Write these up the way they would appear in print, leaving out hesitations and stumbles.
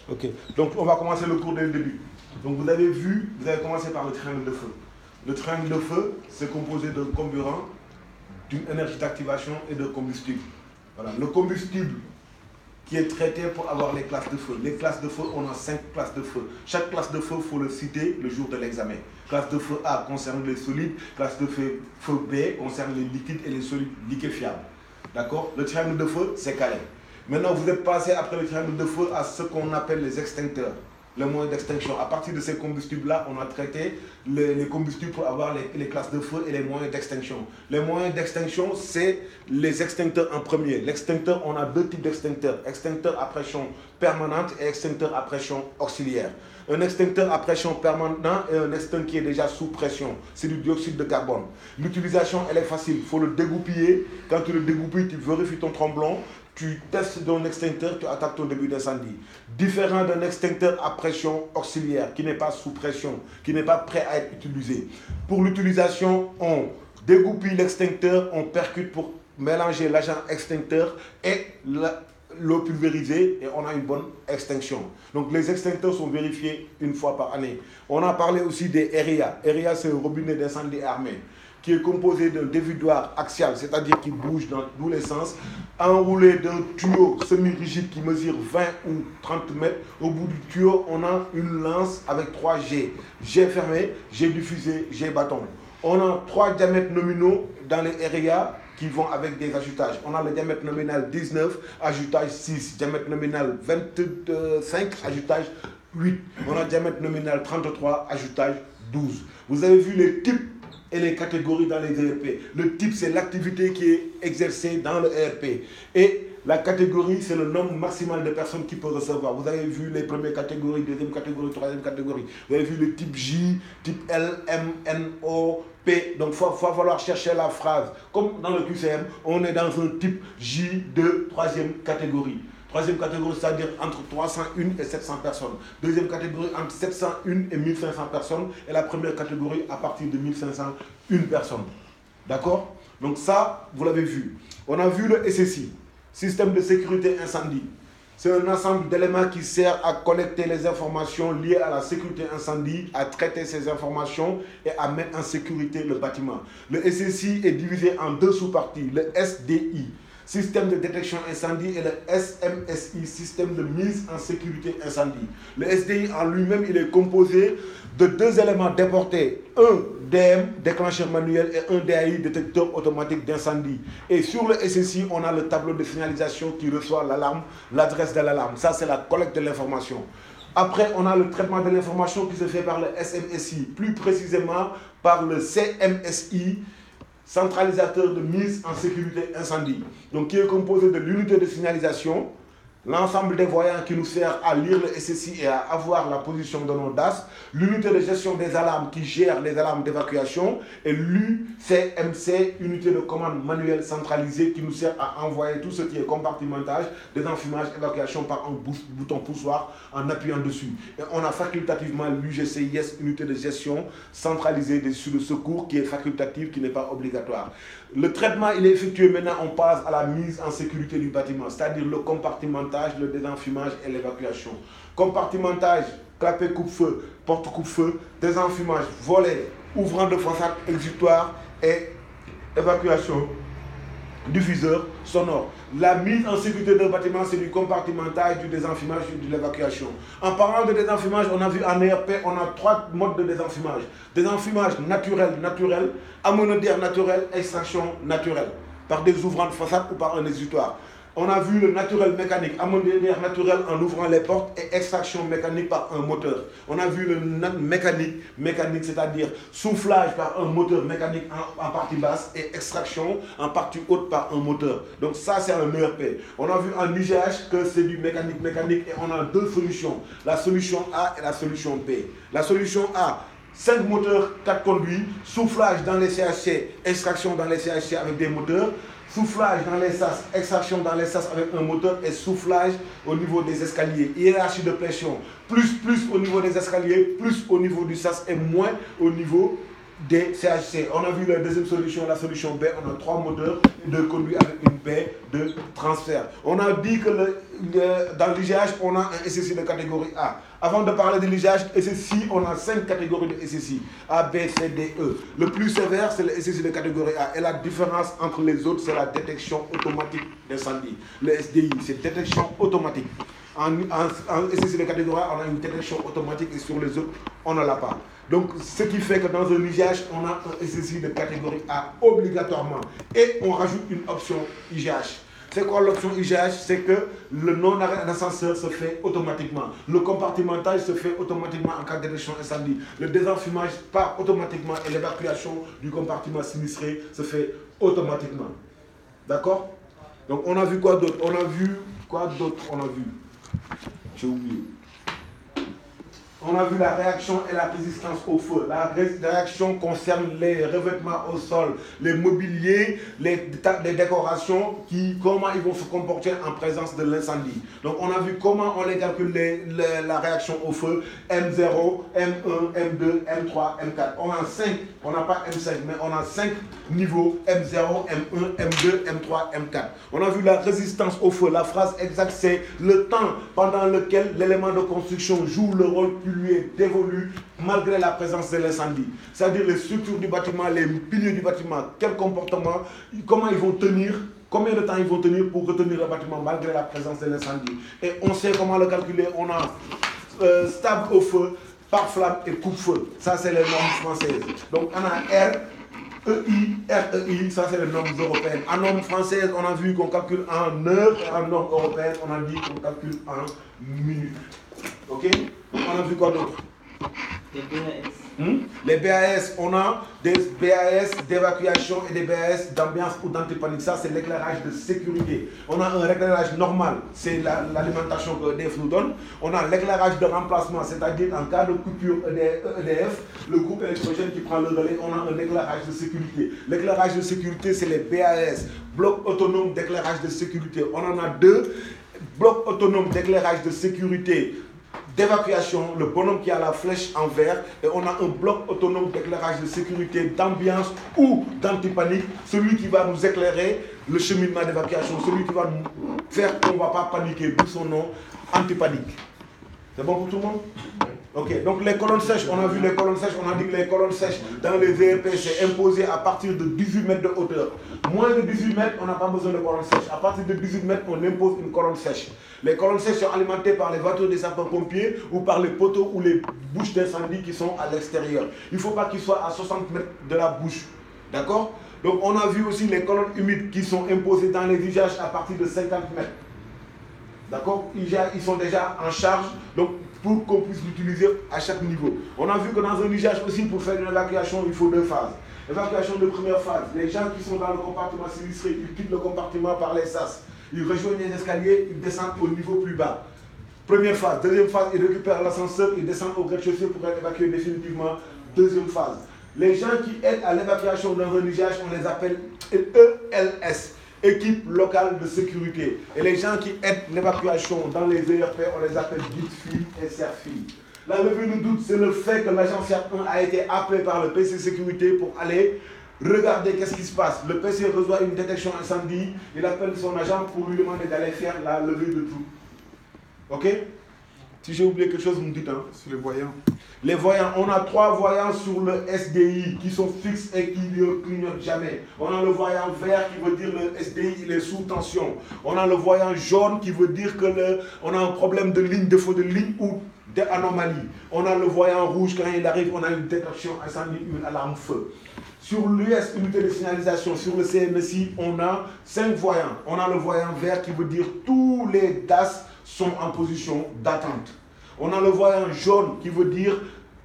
Ok, donc on va commencer le cours dès le début. Donc vous avez commencé par le triangle de feu. Le triangle de feu, c'est composé de comburant, d'une énergie d'activation et de combustible. Voilà, le combustible qui est traité pour avoir les classes de feu. Les classes de feu, on a 5 classes de feu. Chaque classe de feu, il faut le citer le jour de l'examen. Classe de feu A concerne les solides, classe de feu B concerne les liquides et les solides liquéfiables. D'accord? Le triangle de feu, c'est calé. Maintenant, vous êtes passé après le triangle de feu à ce qu'on appelle les extincteurs, les moyens d'extinction. À partir de ces combustibles-là, on a traité les combustibles pour avoir les classes de feu et les moyens d'extinction. Les moyens d'extinction, c'est les extincteurs en premier. L'extincteur, on a 2 types d'extincteurs. Extincteur à pression permanente et extincteur à pression auxiliaire. Un extincteur à pression permanente et un extincteur qui est déjà sous pression. C'est du dioxyde de carbone. L'utilisation, elle est facile. Il faut le dégoupiller. Quand tu le dégoupilles, tu vérifies ton tremblon. Tu testes ton extincteur, tu attaques ton début d'incendie. Différent d'un extincteur à pression auxiliaire, qui n'est pas sous pression, qui n'est pas prêt à être utilisé. Pour l'utilisation, on dégoupille l'extincteur, on percute pour mélanger l'agent extincteur et l'eau pulvérisée et on a une bonne extinction. Donc les extincteurs sont vérifiés une fois par année. On a parlé aussi des RIA. RIA, c'est un robinet d'incendie armé, qui est composé d'un dévidoir axial, c'est-à-dire qui bouge dans tous les sens, enroulé d'un tuyau semi-rigide qui mesure 20 ou 30 mètres. Au bout du tuyau, on a une lance avec 3 G. G fermé, G diffusé, G bâton. On a 3 diamètres nominaux dans les RIA qui vont avec des ajoutages. On a le diamètre nominal 19, ajoutage 6, diamètre nominal 25, ajoutage 8. On a diamètre nominal 33, ajoutage 12. Vous avez vu les types et les catégories dans les ERP. Le type, c'est l'activité qui est exercée dans le ERP. Et la catégorie, c'est le nombre maximal de personnes qui peuvent recevoir. Vous avez vu les premières catégories, deuxième catégorie, troisième catégorie. Vous avez vu le type J, type L, M, N, O, P. Donc, il va falloir chercher la phrase. Comme dans le QCM, on est dans un type J de troisième catégorie. Troisième catégorie, c'est-à-dire entre 301 et 700 personnes. Deuxième catégorie, entre 701 et 1500 personnes. Et la première catégorie, à partir de 1501 personnes. D'accord? Donc ça, vous l'avez vu. On a vu le SSI, Système de sécurité incendie. C'est un ensemble d'éléments qui sert à collecter les informations liées à la sécurité incendie, à traiter ces informations et à mettre en sécurité le bâtiment. Le SSI est divisé en 2 sous-parties. Le SDI, Système de détection incendie, et le SMSI, Système de mise en sécurité incendie. Le SDI en lui-même, il est composé de 2 éléments déportés. Un DM, déclencheur manuel, et un DAI, détecteur automatique d'incendie. Et sur le SSI, on a le tableau de signalisation qui reçoit l'alarme, l'adresse de l'alarme. Ça, c'est la collecte de l'information. Après, on a le traitement de l'information qui se fait par le SMSI, plus précisément par le CMSI, centralisateur de mise en sécurité incendie, donc qui est composé de l'unité de signalisation, l'ensemble des voyants qui nous sert à lire le SSI et à avoir la position de nos DAS, l'unité de gestion des alarmes qui gère les alarmes d'évacuation, et l'UCMC, unité de commande manuelle centralisée qui nous sert à envoyer tout ce qui est compartimentage, désenfumage, évacuation par un bouton poussoir en appuyant dessus. Et on a facultativement l'UGCIS, unité de gestion centralisée des issues de secours, qui est facultative, qui n'est pas obligatoire. Le traitement, il est effectué maintenant, on passe à la mise en sécurité du bâtiment, c'est-à-dire le compartimentage, le désenfumage et l'évacuation. Compartimentage, clapet coupe-feu, porte coupe-feu, désenfumage, volet, ouvrant de façade exutoire et évacuation, diffuseur sonore. La mise en sécurité d'un bâtiment, c'est du compartimentage, du désenfumage et de l'évacuation. En parlant de désenfumage, on a vu en ERP, on a 3 modes de désenfumage. Désenfumage naturel, ammoniaire naturel, extraction naturelle, par des ouvrants de façade ou par un exutoire. On a vu le naturel mécanique, ammoniaire naturel en ouvrant les portes, et extraction mécanique par un moteur. On a vu le mécanique, c'est-à-dire soufflage par un moteur mécanique en partie basse et extraction en partie haute par un moteur. Donc ça, c'est un ERP. On a vu en IGH que c'est du mécanique et on a 2 solutions, la solution A et la solution B. La solution A, 5 moteurs, 4 conduits, soufflage dans les CHC, extraction dans les CHC avec des moteurs, soufflage dans les sas, extraction dans les sas avec un moteur, et soufflage au niveau des escaliers. Hiérarchie de pression, plus au niveau des escaliers, plus au niveau du sas et moins au niveau des CHC. On a vu la deuxième solution, la solution B, on a 3 moteurs de conduite avec une baie de transfert. On a dit que dans l'IGH, on a un SSI de catégorie A. Avant de parler de l'IGH, SSI, on a 5 catégories de SSI. A, B, C, D, E. Le plus sévère, c'est le SSI de catégorie A. Et la différence entre les autres, c'est la détection automatique d'incendie. Le SDI, c'est détection automatique. En SSI de catégorie A, on a une détection automatique et sur les autres, on ne l'a pas. Donc, ce qui fait que dans un IGH, on a un SSI de catégorie A obligatoirement. Et on rajoute une option IGH. C'est quoi l'option IGH? C'est que le non-arrêt d'ascenseur se fait automatiquement. Le compartimentage se fait automatiquement en cas de détection incendie. Le désenfumage part automatiquement et l'évacuation du compartiment sinistré se fait automatiquement. D'accord? Donc, on a vu quoi d'autre? On a vu quoi d'autre? On a vu. J'ai oublié. On a vu la réaction et la résistance au feu. La réaction concerne les revêtements au sol, les mobiliers, les décorations, comment ils vont se comporter en présence de l'incendie. Donc on a vu comment on les calcule la réaction au feu, M0, M1, M2, M3, M4. On a 5, on n'a pas M5, mais on a 5 niveaux, M0, M1, M2, M3, M4. On a vu la résistance au feu. La phrase exacte, c'est le temps pendant lequel l'élément de construction joue le rôle qui lui est dévolu malgré la présence de l'incendie. C'est-à-dire les structures du bâtiment, les piliers du bâtiment, quel comportement, comment ils vont tenir, combien de temps ils vont tenir pour retenir le bâtiment malgré la présence de l'incendie. Et on sait comment le calculer. On a stable au feu, pare-flamme et coupe-feu. Ça, c'est les normes françaises. Donc, on a REI, ça c'est les normes européennes. En normes françaises, on a vu qu'on calcule en heure, et en normes européennes, on a dit qu'on calcule en minutes. Ok? On a vu quoi d'autre? Les BAS. Les BAS, on a des BAS d'évacuation et des BAS d'ambiance ou d'antipanique. Ça, c'est l'éclairage de sécurité. On a un éclairage normal, c'est l'alimentation que EDF nous donne. On a l'éclairage de remplacement, c'est-à-dire en cas de coupure EDF, le groupe électrogène qui prend le relais, on a un éclairage de sécurité. L'éclairage de sécurité, c'est les BAS, blocs autonomes d'éclairage de sécurité. On en a 2, blocs autonomes d'éclairage de sécurité d'évacuation, le bonhomme qui a la flèche en vert, et on a un bloc autonome d'éclairage de sécurité, d'ambiance ou d'antipanique, celui qui va nous éclairer le cheminement d'évacuation, celui qui va nous faire qu'on ne va pas paniquer, d'où son nom, antipanique. C'est bon pour tout le monde? Ok, donc les colonnes sèches, on a vu les colonnes sèches, on a dit que les colonnes sèches dans les VRP c'est imposé à partir de 18 mètres de hauteur. Moins de 18 mètres, on n'a pas besoin de colonnes sèches. À partir de 18 mètres, on impose une colonne sèche. Les colonnes sèches sont alimentées par les voitures des sapeurs-pompiers ou par les poteaux ou les bouches d'incendie qui sont à l'extérieur. Il ne faut pas qu'ils soient à 60 mètres de la bouche. D'accord? Donc on a vu aussi les colonnes humides qui sont imposées dans les visages à partir de 50 mètres. D'accord? Ils sont déjà en charge. Donc pour qu'on puisse l'utiliser à chaque niveau. On a vu que dans un usage aussi, pour faire une évacuation, il faut 2 phases. Évacuation de première phase, les gens qui sont dans le compartiment sinistré, ils quittent le compartiment par les sas. Ils rejoignent les escaliers, ils descendent au niveau plus bas. Première phase. Deuxième phase, ils récupèrent l'ascenseur, ils descendent au rez-de-chaussée pour évacuer définitivement. Deuxième phase. Les gens qui aident à l'évacuation dans un usage, on les appelle ELS. Équipe locale de sécurité. Et les gens qui aident l'évacuation dans les ERP, on les appelle guide-file et serre-file. La levée de doute, c'est le fait que l'agent CERT1 a été appelé par le PC Sécurité pour aller regarder qu'est-ce qui se passe. Le PC reçoit une détection incendie, il appelle son agent pour lui demander d'aller faire la levée de doute. Ok? Si j'ai oublié quelque chose, vous me dites. Hein? Sur les voyants. Les voyants, on a 3 voyants sur le SDI qui sont fixes et qui ne clignotent jamais. On a le voyant vert qui veut dire le SDI il est sous tension. On a le voyant jaune qui veut dire que on a un problème de ligne, défaut de ligne ou d'anomalie. On a le voyant rouge quand il arrive, on a une détection incendie, une alarme feu. Sur l'US, unité de signalisation, sur le CMSI, on a 5 voyants. On a le voyant vert qui veut dire tous les DAS sont en position d'attente. On a le voyant jaune qui veut dire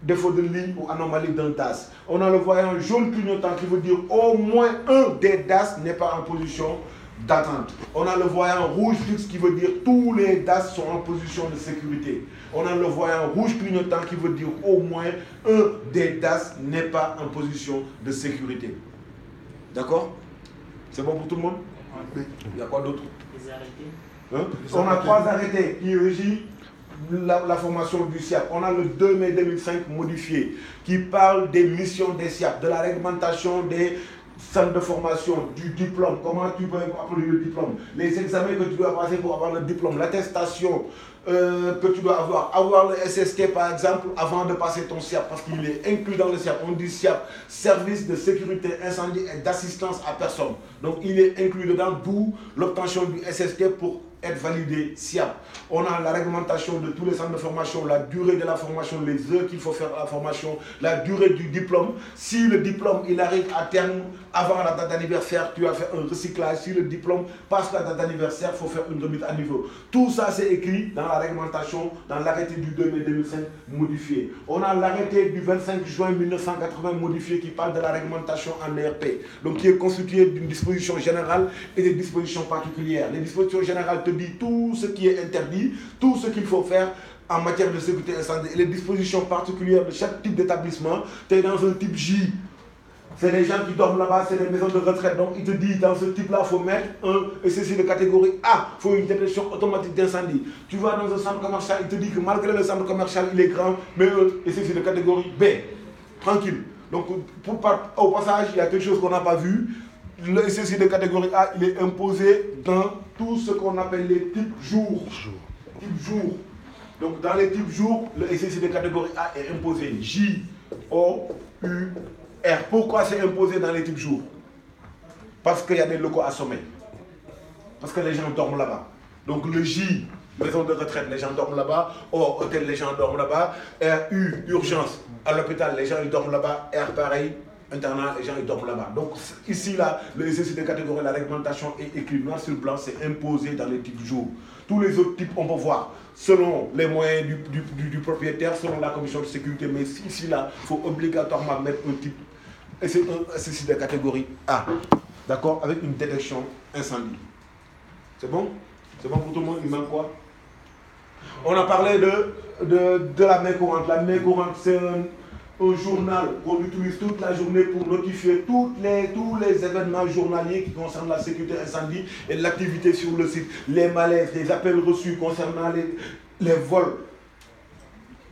défaut de ligne ou anomalie d'un DAS. On a le voyant jaune clignotant qui veut dire au moins un des DAS n'est pas en position d'attente. On a le voyant rouge fixe qui veut dire tous les DAS sont en position de sécurité. On a le voyant rouge clignotant qui veut dire au moins un des DAS n'est pas en position de sécurité. D'accord? C'est bon pour tout le monde? Oui. Il y a quoi d'autre? Les arrêtés. Hein? On a 3 arrêtés qui régissent la formation du SIAP. On a le 2 mai 2005 modifié qui parle des missions des SIAP, de la réglementation des centres de formation, du diplôme, comment tu peux appeler le diplôme, les examens que tu dois passer pour avoir le diplôme, l'attestation que tu dois avoir le SST par exemple avant de passer ton SIAP, parce qu'il est inclus dans le SIAP. On dit SIAP, service de sécurité incendie et d'assistance à personne. Donc il est inclus dedans, d'où l'obtention du SST pour être validé SIAP. On a la réglementation de tous les centres de formation, la durée de la formation, les heures qu'il faut faire à la formation, la durée du diplôme. Si le diplôme il arrive à terme avant la date d'anniversaire, tu as fait un recyclage. Si le diplôme passe la date d'anniversaire, il faut faire une remise à niveau. Tout ça c'est écrit dans la réglementation, dans l'arrêté du 2 mai 2005 modifié. On a l'arrêté du 25 juin 1980 modifié qui parle de la réglementation en ERP. Donc qui est constitué d'une disposition générale et des dispositions particulières. Les dispositions générales te disent tout ce qui est interdit, tout ce qu'il faut faire en matière de sécurité incendie. Et les dispositions particulières de chaque type d'établissement, tu es dans un type J. C'est les gens qui dorment là-bas, c'est les maisons de retraite. Donc il te dit, dans ce type-là, il faut mettre un SSI de catégorie A. Il faut une détection automatique d'incendie. Tu vas dans un centre commercial, il te dit que malgré le centre commercial, il est grand, mais un SSI de catégorie B. Tranquille. Donc au passage, il y a quelque chose qu'on n'a pas vu. Le SSI de catégorie A, il est imposé dans tout ce qu'on appelle les types jours. Type jour. Donc dans les types jours, le SSI de catégorie A est imposé. J-O-U-R. Pourquoi c'est imposé dans les types jours? Parce qu'il y a des locaux assommés. Parce que les gens dorment là-bas. Donc le J, maison de retraite, les gens dorment là-bas. O, hôtel, les gens dorment là-bas. R-U, urgence, à l'hôpital, les gens ils dorment là-bas. R, pareil, internat, les gens ils dorment là-bas. Donc ici, là, le SSI de catégorie, la réglementation est écrite noir sur blanc, c'est imposé dans les types jours. Tous les autres types, on peut voir selon les moyens du propriétaire, selon la commission de sécurité. Mais ici, là, il faut obligatoirement mettre un type. Et c'est un SSI de catégorie A. D'accord? Avec une détection incendie. C'est bon? C'est bon pour tout le monde? Il manque quoi? On a parlé de la main courante. La main courante, c'est un journal qu'on utilise toute la journée pour notifier tous les événements journaliers qui concernent la sécurité incendie et l'activité sur le site. Les malaises, les appels reçus concernant les vols,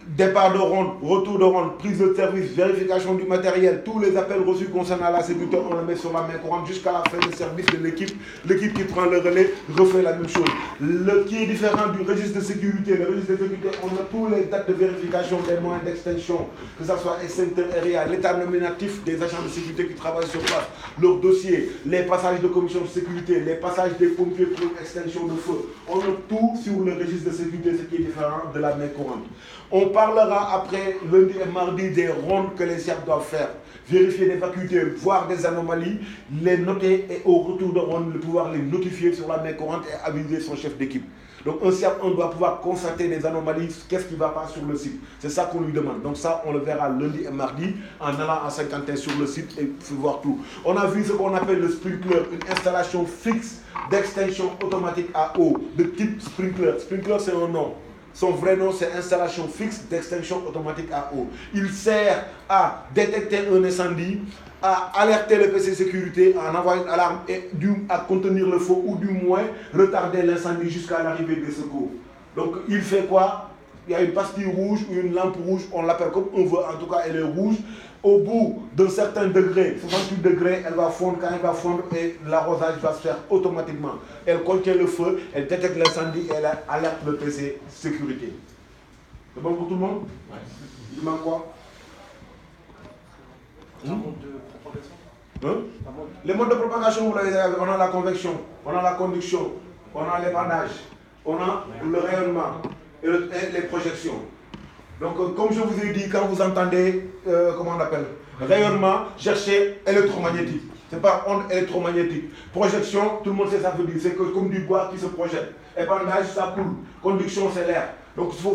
départ de ronde, retour de ronde, prise de service, vérification du matériel, tous les appels reçus concernant la sécurité, on le met sur la main courante jusqu'à la fin du service de l'équipe. L'équipe qui prend le relais refait la même chose. Le qui est différent du registre de sécurité, le registre de sécurité, on a tous les dates de vérification des moyens d'extinction, que ce soit extincteur RIA, l'état nominatif des agents de sécurité qui travaillent sur place, leur dossier, les passages de commission de sécurité, les passages des pompiers pour extinction de feu. On a tout sur le registre de sécurité, ce qui est différent de la main courante. On parlera après, lundi et mardi, des rondes que les SIAP doivent faire. Vérifier des vacuités, voir des anomalies, les noter et au retour de ronde, pouvoir les notifier sur la main courante et aviser son chef d'équipe. Donc un SIAP, on doit pouvoir constater des anomalies, qu'est-ce qui ne va pas sur le site. C'est ça qu'on lui demande. Donc ça, on le verra lundi et mardi en allant à Saint-Quentin sur le site et voir tout. On a vu ce qu'on appelle le sprinkler, une installation fixe d'extinction automatique à eau, de type sprinkler. Sprinkler, c'est un nom. Son vrai nom, c'est installation fixe d'extinction automatique à eau. Il sert à détecter un incendie, à alerter le PC sécurité, à envoyer une alarme et à contenir le feu ou du moins retarder l'incendie jusqu'à l'arrivée des secours. Donc il fait quoi? Il y a une pastille rouge ou une lampe rouge, on l'appelle comme on veut, en tout cas elle est rouge. Au bout d'un certain degré, 68 degrés, elle va fondre. Quand elle va fondre, et l'arrosage va se faire automatiquement. Elle contient le feu, elle détecte l'incendie et elle alerte le PC sécurité. C'est bon pour tout le monde? Ouais. Il manque quoi? Un mode de propagation. Hein? Les modes de propagation, vous l'avez dit, on a la convection, on a la conduction, on a l'épandage, on a le rayonnement et les projections. Donc, comme je vous ai dit, quand vous entendez, comment on appelle, rayonnement, cherchez électromagnétique. Ce n'est pas onde électromagnétique. Projection, tout le monde sait ça veut dire. C'est comme du bois qui se projette. Épandage, ça coule. Conduction, c'est l'air. Donc, il faut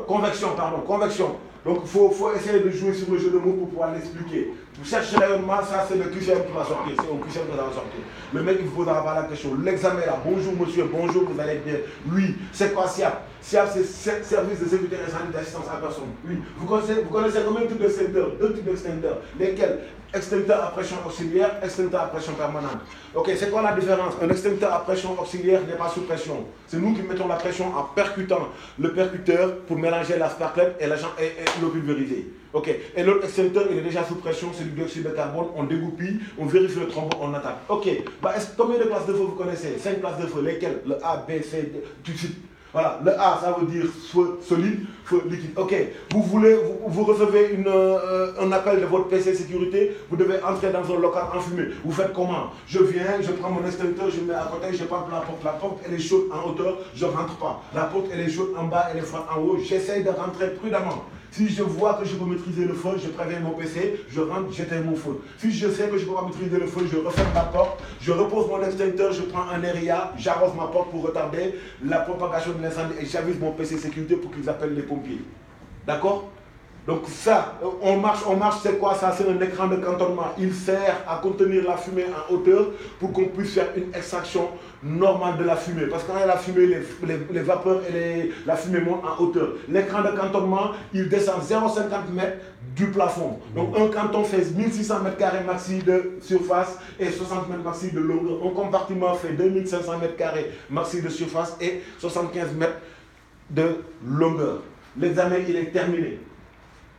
convection, pardon, convection. Donc il faut essayer de jouer sur le jeu de mots pour pouvoir l'expliquer. Vous cherchez rayonnement, ça c'est le QCM qui va sortir, c'est au QCM qui va sortir. Le mec il vous posera pas la question. L'examen là, bonjour monsieur, bonjour, vous allez bien. Oui, c'est quoi SIAP? SIAP c'est Service de sécurité incendie d'assistance à personne. Oui, vous connaissez combien de types d'extincteurs? Deux types d'extincteurs. Lesquels? extincteur à pression auxiliaire, extincteur à pression permanente. Ok, c'est quoi la différence? Un extincteur à pression auxiliaire n'est pas sous pression. C'est nous qui mettons la pression en percutant le percuteur pour mélanger la sparklette et l'eau pulvérisée. Ok, et l'autre extincteur, il est déjà sous pression, c'est du dioxyde de carbone, on dégoupille, on vérifie le trombone, on attaque. Ok, bah, combien de classes de feu vous connaissez? 5 classes de feu, lesquelles? Le A, B, C, D, tout de suite. Voilà, le A, ça veut dire feu solide, feu liquide. Ok, vous recevez un appel de votre PC sécurité, vous devez entrer dans un local enfumé. Vous faites comment? Je viens, je prends mon extincteur, je mets à côté, je prends la porte elle est chaude en hauteur, je ne rentre pas. La porte elle est chaude en bas, elle est froide en haut, j'essaye de rentrer prudemment. Si je vois que je peux maîtriser le feu, je préviens mon PC, je rentre, j'éteins mon feu. Si je sais que je ne peux pas maîtriser le feu, je referme ma porte, je repose mon extincteur, je prends un RIA, j'arrose ma porte pour retarder la propagation de l'incendie et j'avise mon PC sécurité pour qu'ils appellent les pompiers. D'accord? Donc ça, on marche, c'est quoi ça? C'est un écran de cantonnement. Il sert à contenir la fumée en hauteur pour qu'on puisse faire une extraction normale de la fumée. Parce que quand il y a la fumée, les vapeurs et la fumée montent en hauteur. L'écran de cantonnement, il descend 0,50 m du plafond. Donc un canton fait 1600 m² maxi de surface et 60 m maxi de longueur. Un compartiment fait 2500 m² maxi de surface et 75 m de longueur. L'examen, il est terminé.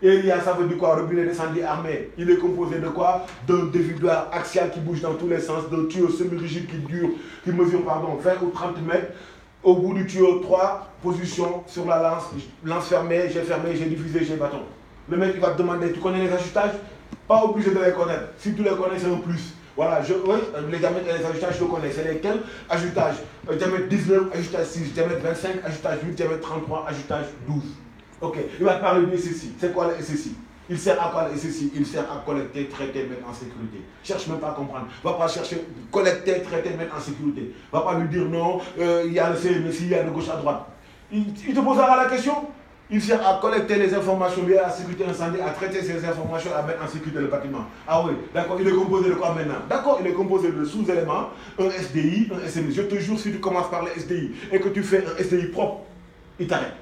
Et il y a, ça veut dire quoi? Robinet d'incendie armé. Il est composé de quoi? D'un dévidoir axial qui bouge dans tous les sens, d'un tuyau semi-rigide qui mesure 20 ou 30 mètres. Au bout du tuyau, 3 positions sur la lance. Lance fermée, j'ai diffusé, j'ai bâton. Le mec il va te demander, tu connais les ajustages? Pas obligé de les connaître. Si tu les connais, c'est un plus. Voilà, oui, les diamètres et les ajustages, je le connais. C'est lesquels? Ajutage diamètre 19, ajutage 6, diamètre 25, ajutage 8, diamètre 33, ajutage 12. Ok, il va te parler du SSI. C'est quoi le SSI? Il sert à quoi le SSI? Il sert à collecter, traiter, mettre en sécurité. Cherche même pas à comprendre. Va pas chercher collecter, traiter, mettre en sécurité. Va pas lui dire non, il y a le CMSI, il y a de gauche à droite. Il te posera la question. Il sert à collecter les informations liées à la sécurité incendie, à traiter ces informations, à mettre en sécurité le bâtiment. Ah oui, d'accord, il est composé de quoi maintenant? D'accord, il est composé de sous-éléments, un SDI, un SMI. Je te jure, si tu commences par le SDI et que tu fais un SDI propre, il t'arrête.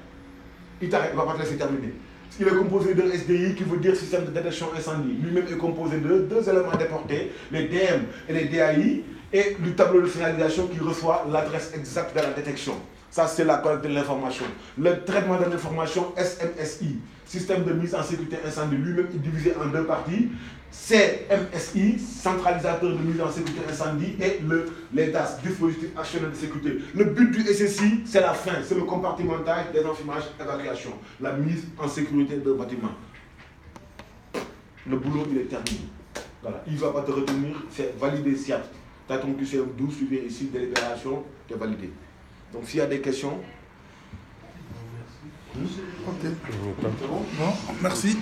Il t'arrête, il ne va pas te laisser terminer. Il est composé d'un SDI qui veut dire système de détection incendie. Lui-même est composé de 2 éléments déportés, les DM et les DAI, et le tableau de signalisation qui reçoit l'adresse exacte de la détection. Ça, c'est la collecte de l'information. Le traitement de l'information, SMSI, système de mise en sécurité incendie, lui-même est divisé en 2 parties. CMSI, centralisateur de mise en sécurité incendie, et les DAS, dispositif actionnel de sécurité. Le but du SSI, c'est la fin, c'est le compartimentage, des enfumages, évacuation, la mise en sécurité d'un bâtiment. Le boulot, il est terminé. Voilà. Il ne va pas te retenir, c'est validé SIAP. Tu as ton QCM 12, tu viens ici, délibération, tu es validé. Donc s'il y a des questions. Ok. C'est bon? Non, merci.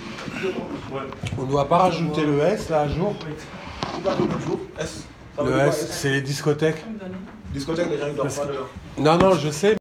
On ne doit pas rajouter le S là à jour. S. Le S, c'est les discothèques. Discothèque, les gens ne dorment pas de. Non, je sais.